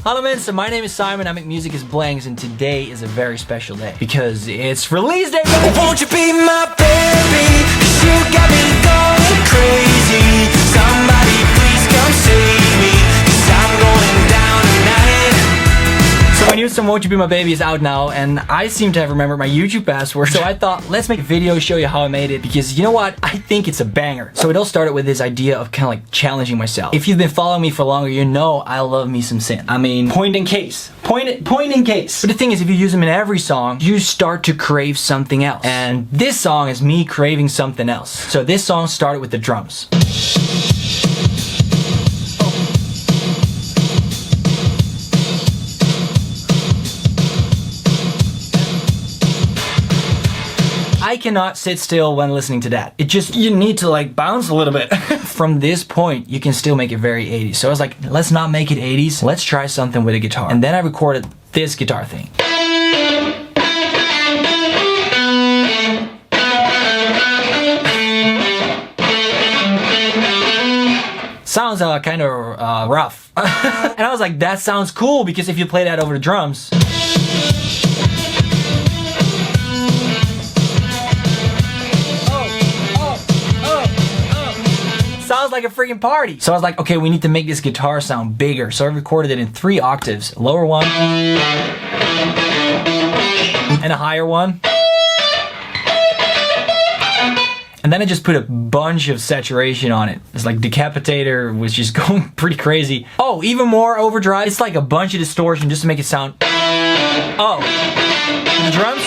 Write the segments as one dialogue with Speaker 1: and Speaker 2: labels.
Speaker 1: Hello man, so my name is Simon, I make music as blanks, and today is a very special day because it's release day, baby!
Speaker 2: Won't you be my baby? 'Cause you got me going crazy. Somebody please come save me, 'cause I'm going down tonight.
Speaker 1: So my new song, Won't You Be My Baby, is out now, and I seem to have remembered my YouTube password, so I thought, let's make a video, show you how I made it, because you know what? I think it's a banger. So it all started with this idea of kind of like challenging myself. If you've been following me for longer, you know I love me some synth. I mean, point in case. Point in case. But the thing is, if you use them in every song, you start to crave something else. And this song is me craving something else. So this song started with the drums. I cannot sit still when listening to that. It just, you need to like bounce a little bit. From this point, you can still make it very 80s. So I was like, let's not make it 80s. Let's try something with a guitar. And then I recorded this guitar thing. Sounds kind of rough. And I was like, that sounds cool, because if you play that over the drums, sounds like a freaking party. So I was like, okay, we need to make this guitar sound bigger. So I recorded it in 3 octaves. Lower one, and a higher one. And then I just put a bunch of saturation on it. It's like Decapitator was just going pretty crazy. Oh, even more overdrive. It's like a bunch of distortion just to make it sound. Oh, and the drums.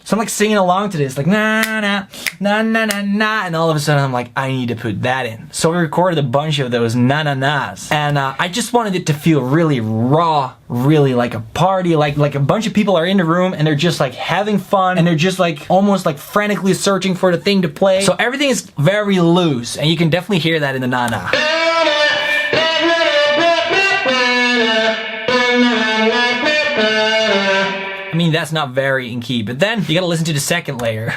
Speaker 1: So I'm like singing along to this, like na na na na na na, and all of a sudden I'm like, I need to put that in. So we recorded a bunch of those na na nas, and I just wanted it to feel really raw, really like a party, like a bunch of people are in the room and they're just like having fun, and they're just like almost like frantically searching for the thing to play. So everything is very loose, and you can definitely hear that in the na na. I mean, that's not very in key, but then you gotta listen to the second layer.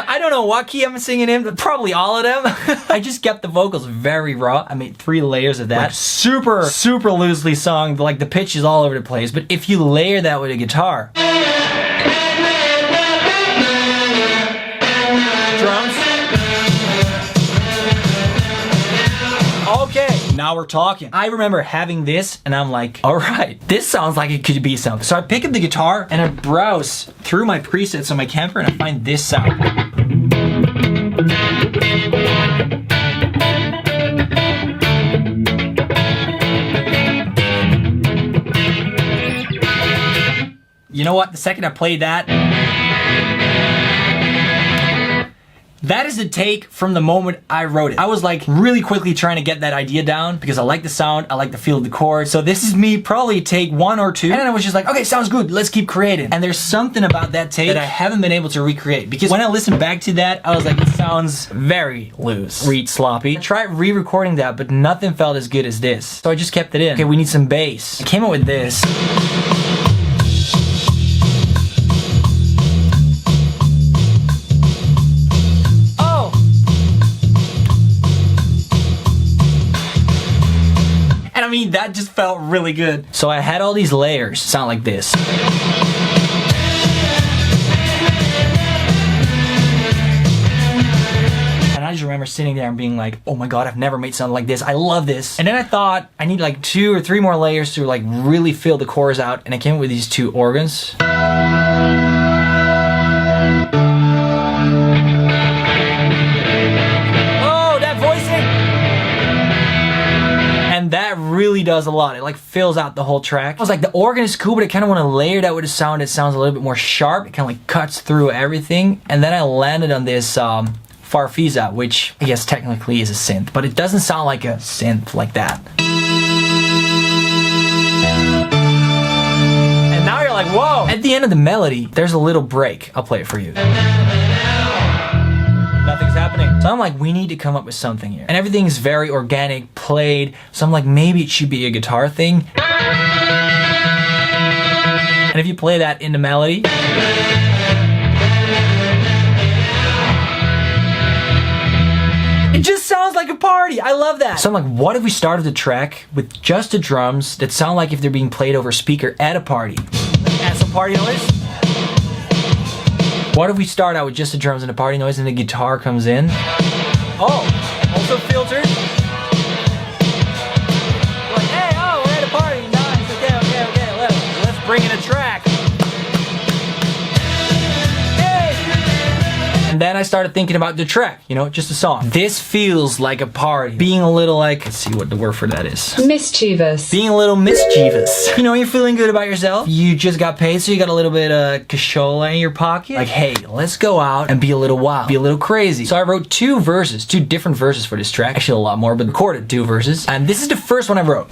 Speaker 1: I don't know what key I'm singing in, but probably all of them. I just kept the vocals very raw. I made 3 layers of that. Like super loosely sung, like the pitch is all over the place, but if you layer that with a guitar. Drums. Okay, now we're talking. I remember having this and I'm like, all right, this sounds like it could be something. So I pick up the guitar and I browse through my presets on my camper and I find this sound. You know what? The second I played that, that is a take from the moment I wrote it. I was like really quickly trying to get that idea down because I like the sound, I like the feel of the chords. So this is me probably take 1 or 2. And then I was just like, okay, sounds good, let's keep creating. And there's something about that take that I haven't been able to recreate, because when I listened back to that, I was like, it sounds very loose, read sloppy. I tried re-recording that, but nothing felt as good as this. So I just kept it in. Okay, we need some bass. I came up with this. I mean, that just felt really good. So I had all these layers sound like this. And I just remember sitting there and being like, oh my god, I've never made something like this. I love this. And then I thought I need like 2 or 3 more layers to like really fill the chorus out. And I came up with these 2 organs. And that really does a lot. It like fills out the whole track. I was like, the organ is cool, but I kind of want to layer that with a sound that sounds a little bit more sharp. It kind of like cuts through everything. And then I landed on this Farfisa, which I guess technically is a synth, but it doesn't sound like a synth like that. And now you're like, whoa! At the end of the melody, there's a little break. I'll play it for you. Nothing's happening. So I'm like, we need to come up with something here. And everything's very organic, played. So I'm like, maybe it should be a guitar thing. And if you play that in the melody, it just sounds like a party. I love that. So I'm like, what if we started the track with just the drums that sound like if they're being played over a speaker at a party? Add some party noise. What if we start out with just the drums and the party noise and the guitar comes in? Oh, also filtered. Like, hey, oh, we're at a party. Nice. Okay. Let's bring in a track. And then I started thinking about the track, you know, just a song. This feels like a party. Being a little like, let's see what the word for that is.
Speaker 3: Mischievous.
Speaker 1: Being a little mischievous. You know, you're feeling good about yourself. You just got paid, so you got a little bit of cashola in your pocket. Like, hey, let's go out and be a little wild, be a little crazy. So I wrote two different verses for this track. Actually, a lot more, but recorded 2 verses. And this is the first one I wrote.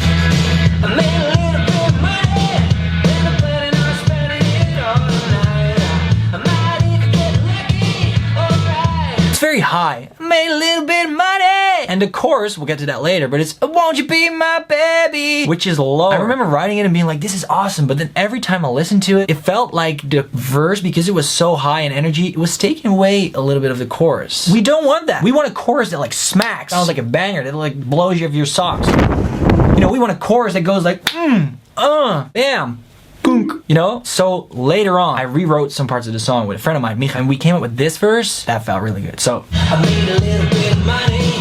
Speaker 1: Very high. Made a little bit of money. And the chorus, we'll get to that later, but it's won't you be my baby, which is low. I remember writing it and being like, this is awesome, but then every time I listened to it, it felt like the verse, because it was so high in energy, it was taking away a little bit of the chorus. We don't want that. We want a chorus that like smacks, sounds like a banger, that like blows you off your socks. You know, we want a chorus that goes like, bam. You know? So later on, I rewrote some parts of the song with a friend of mine, Micha, and we came up with this verse that felt really good. So I made a little bit of money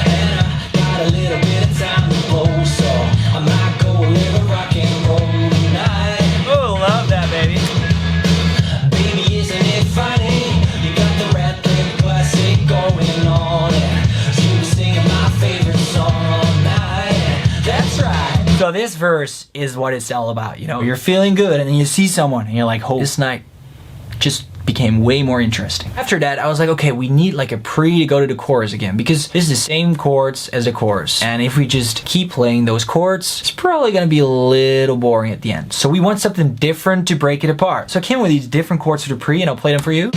Speaker 1: and I got a little bit of time to blow, so I might go live a rock and roll tonight. Oh, love that, baby. Baby, isn't it funny? You got the Rat Pit classic going on, and you were singing my favorite song all night. That's right. So this verse is what it's all about, you know? You're feeling good and then you see someone and you're like, oh, this night just became way more interesting. After that, I was like, okay, we need like a pre to go to the chorus again, because this is the same chords as the chorus. And if we just keep playing those chords, it's probably gonna be a little boring at the end. So we want something different to break it apart. So I came with these different chords for the pre and I'll play them for you.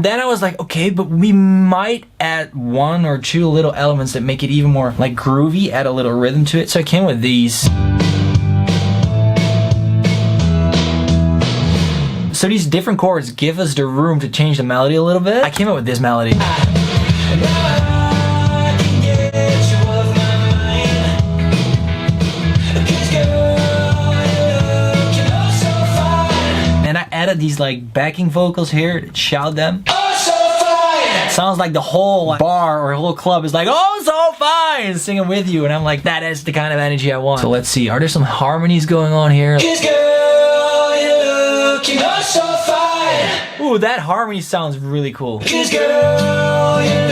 Speaker 1: Then I was like, okay, but we might add 1 or 2 little elements that make it even more like groovy, add a little rhythm to it. So I came with these. So these different chords give us the room to change the melody a little bit. I came up with this melody. And I added these like backing vocals here to shout them. Sounds like the whole bar or whole club is like, oh, so fine, singing with you. And I'm like, that is the kind of energy I want. So let's see, are there some harmonies going on here? Girl, you're looking oh so fine. Ooh, that harmony sounds really cool. Girl, you're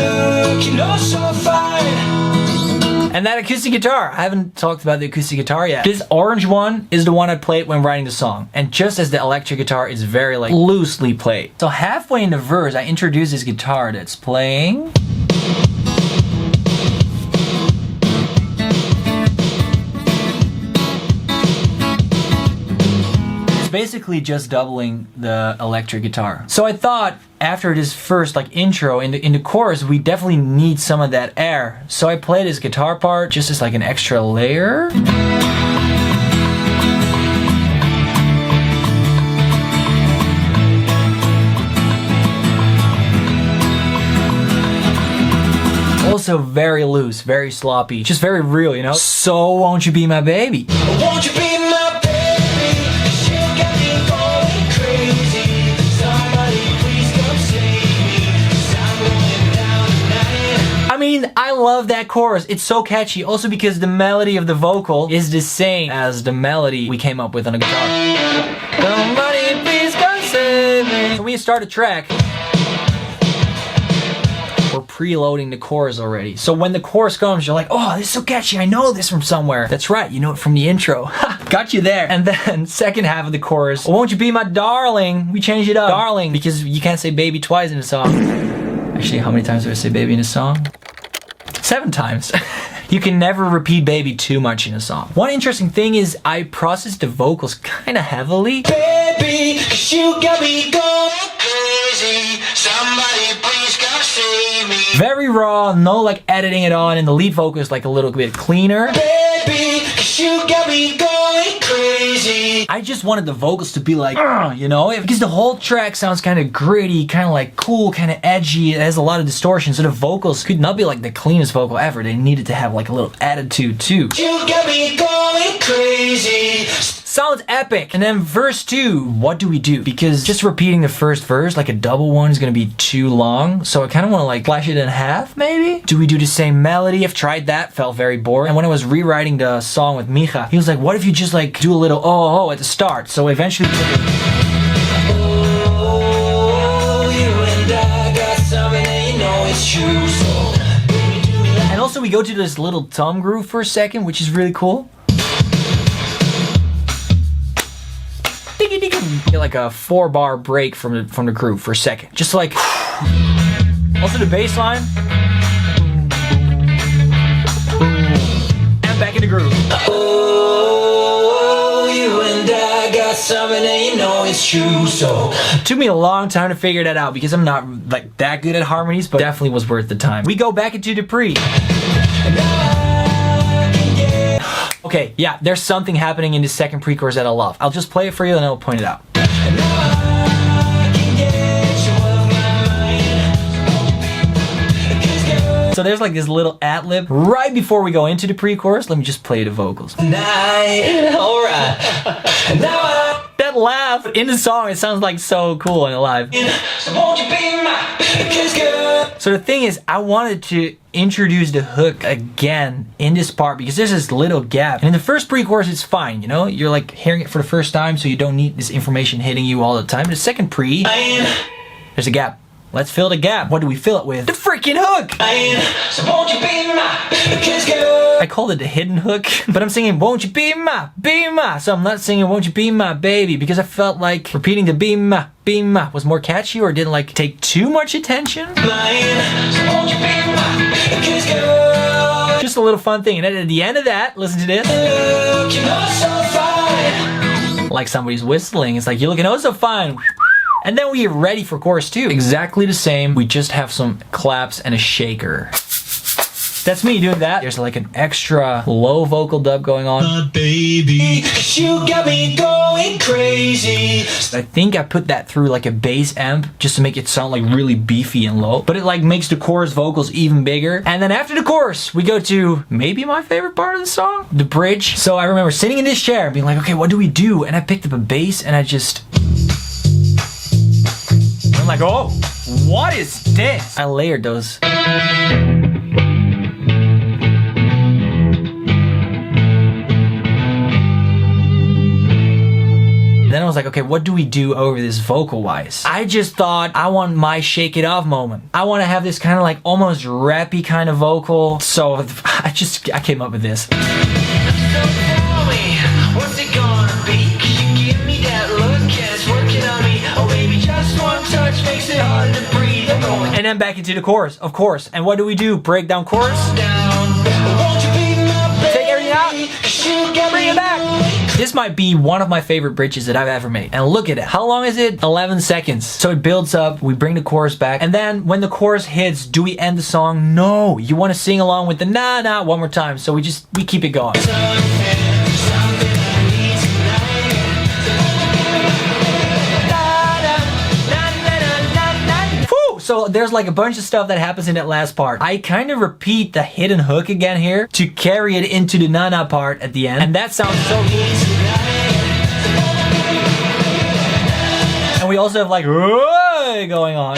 Speaker 1: looking oh so fine. And that acoustic guitar, I haven't talked about the acoustic guitar yet. This orange one is the one I played when writing the song. And just as the electric guitar is very like loosely played. So halfway in the verse, I introduce this guitar that's playing. It's basically just doubling the electric guitar. So I thought, after this first like intro in the chorus, we definitely need some of that air. So I play this guitar part just as like an extra layer. Also very loose, very sloppy, just very real, you know? So won't you be my baby? Won't you be my baby? 'Cause you got me going crazy. Somebody please come save me, 'cause I'm going down tonight. I mean, I love that chorus. It's so catchy. Also because the melody of the vocal is the same as the melody we came up with on the guitar. Somebody please come save me. So when you start a track, we're preloading the chorus already. So when the chorus comes, you're like, oh, this is so catchy. I know this from somewhere. That's right. You know it from the intro. Ha, got you there. And then second half of the chorus, won't you be my darling? We changed it up. Darling, because you can't say baby twice in a song. Actually, how many times do I say baby in a song? 7 times. You can never repeat baby too much in a song. One interesting thing is I processed the vocals kind of heavily. Baby, 'cause you got me going crazy. Somebody please come save me. Very raw, no like editing it on, and the lead vocal is like a little bit cleaner. Baby,
Speaker 2: You got me going crazy.
Speaker 1: I just wanted the vocals to be like, you know, because the whole track sounds kind of gritty, kind of like cool, kind of edgy. It has a lot of distortion, so the vocals could not be like the cleanest vocal ever. They needed to have like a little attitude too.
Speaker 2: You got me going crazy.
Speaker 1: Sounds epic. And then verse 2, what do we do? Because just repeating the first verse like a double one is gonna be too long. So I kind of want to like slash it in half maybe? Do we do the same melody? I've tried that, felt very boring. And when I was rewriting the song with Micha, he was like, what if you just like do a little oh at the start? So eventually we took it.
Speaker 2: Oh, you and I got something and you know it's true. So
Speaker 1: And also we go to this little thumb groove for a second, which is really cool. Get like a 4-bar break from the groove for a second. Just like also the bass line. And back in the groove.
Speaker 2: oh, you and I got something and you know it's true. So
Speaker 1: It took me a long time to figure that out because I'm not like that good at harmonies, but definitely was worth the time. We go back into the pre. Okay, yeah, there's something happening in the second pre-chorus that I love. I'll just play it for you and I'll point it out. So there's like this little ad-lib right before we go into the pre-chorus. Let me just play the vocals.
Speaker 2: night, alright. Now
Speaker 1: That laugh in the song, it sounds like so cool and alive.
Speaker 2: so won't you be my kiss girl?
Speaker 1: So the thing is, I wanted to introduce the hook again in this part because there's this little gap. And in the first pre-chorus, it's fine, you know? You're like hearing it for the first time, so you don't need this information hitting you all the time. The second pre, there's a gap. Let's fill the gap. What do we fill it with? The freaking hook!
Speaker 2: So won't you be my kiss girl?
Speaker 1: I called it the hidden hook, but I'm singing, won't you be my, so I'm not singing, won't you be my baby, because I felt like repeating the be my was more catchy or didn't like take too much attention.
Speaker 2: So won't you be my kiss girl?
Speaker 1: Just a little fun thing. And then at the end of that, listen to this.
Speaker 2: Look, you know so fine.
Speaker 1: Like somebody's whistling. It's like, you're looking oh so fine. And then we get ready for chorus 2. Exactly the same. We just have some claps and a shaker. That's me doing that. There's like an extra low vocal dub going on.
Speaker 2: Baby, 'cause you got me going crazy.
Speaker 1: I think I put that through like a bass amp just to make it sound like really beefy and low. But it like makes the chorus vocals even bigger. And then after the chorus, we go to maybe my favorite part of the song, the bridge. So I remember sitting in this chair and being like, okay, what do we do? And I picked up a bass and I'm like, oh, what is this? I layered those. Then I was like, okay, what do we do over this vocal wise? I just thought I want my shake it off moment. I want to have this kind of like almost rappy kind of vocal. So I came up with this.
Speaker 2: So tell me, what's it gonna be? 'Cause you give me that look and it's working on me. Oh baby, just one touch makes it hard to breathe. I'm going
Speaker 1: And then back into the chorus, of course. And what do? Breakdown chorus.
Speaker 2: down. Won't you be my baby?
Speaker 1: Take everything out.
Speaker 2: 'Cause you got
Speaker 1: Bring
Speaker 2: me
Speaker 1: it back. This might be one of my favorite bridges that I've ever made. And look at it. How long is it? 11 seconds. So it builds up, we bring the chorus back, and then when the chorus hits, do we end the song? No. You want to sing along with the na one more time. So we keep it going. So there's like a bunch of stuff that happens in that last part. I kind of repeat the hidden hook again here to carry it into the na part at the end. And that sounds so cool. And we also have like going on.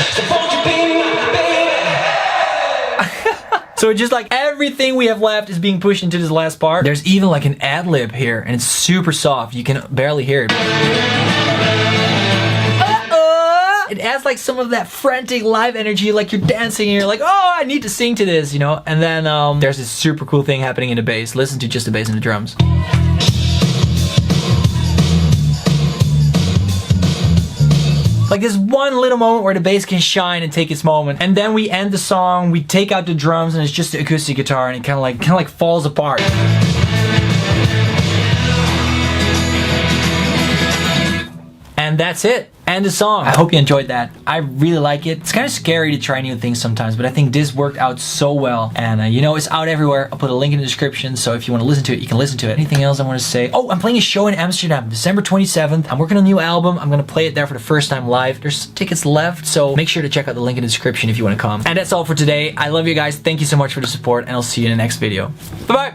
Speaker 1: So it's just like everything we have left is being pushed into this last part. There's even like an ad lib here and it's super soft. You can barely hear it. It adds like some of that frantic live energy, like you're dancing and you're like, oh, I need to sing to this, you know? And then there's this super cool thing happening in the bass. Listen to just the bass and the drums. Like this one little moment where the bass can shine and take its moment. And then we end the song, we take out the drums and it's just the acoustic guitar and it kind of like falls apart. And that's it. and the song. I hope you enjoyed that. I really like it. It's kind of scary to try new things sometimes, but I think this worked out so well. And you know, it's out everywhere. I'll put a link in the description, so if you want to listen to it, you can listen to it. Anything else I want to say? Oh, I'm playing a show in Amsterdam, December 27th. I'm working on a new album. I'm going to play it there for the first time live. There's tickets left, so make sure to check out the link in the description if you want to come. And that's all for today. I love you guys. Thank you so much for the support, and I'll see you in the next video. Bye-bye!